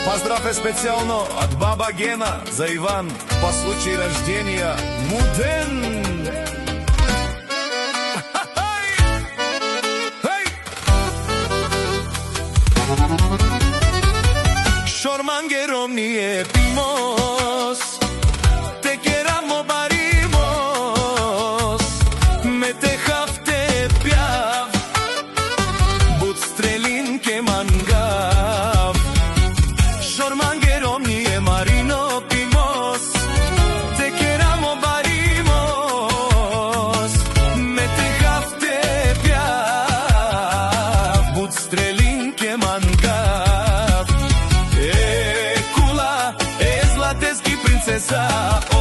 Поздрав е специјално од баба Гена за Иван, по случај рожденија му ден. Шормангером ние пимос, те керамо баримos, ме те хавте пјав, буд стрелин ке мангав. Шормангером ние марино пимос, те керамо баримos, ме те хавте пјав, буд стрелин ке мангав. O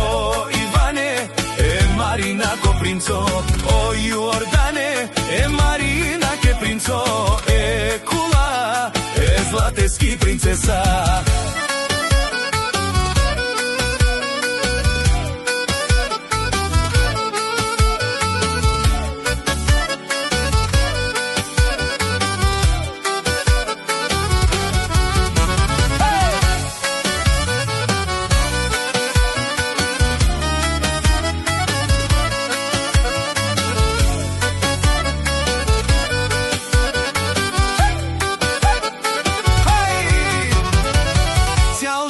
Ivane, e Marina ko princo, o Jordane, e Marina ke princo, e Kula, e Zlateski princesa.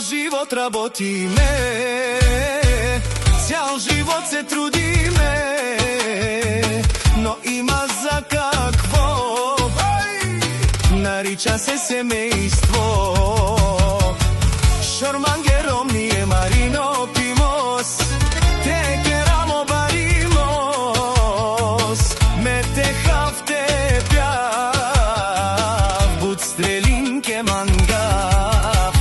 Живот работиме, цял живот се трудиме, но има за какво, нарича се семејство. Шормангером ние марино пимос, те керамо баримос, ме те хавте пјав, буд стрелин ке мангав.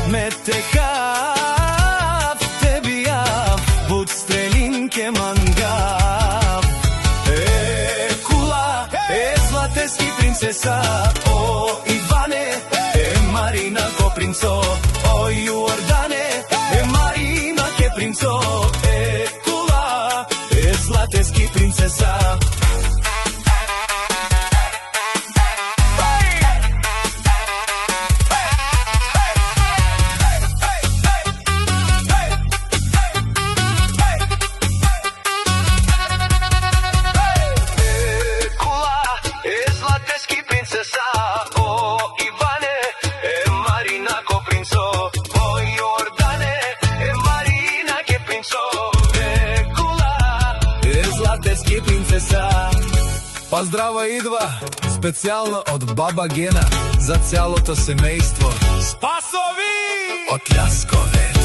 Ме те хав, те бијав, буд стрелин ке мангав. Е Кула, е Златески принцеса, о Иване, е Марина ко принцо, о Јордане, е Марина ке принцо, е Кула, е Златески принцеса. Поздрава идва специјално од баба Гена за цялото семејство. Спасови од Љаскове.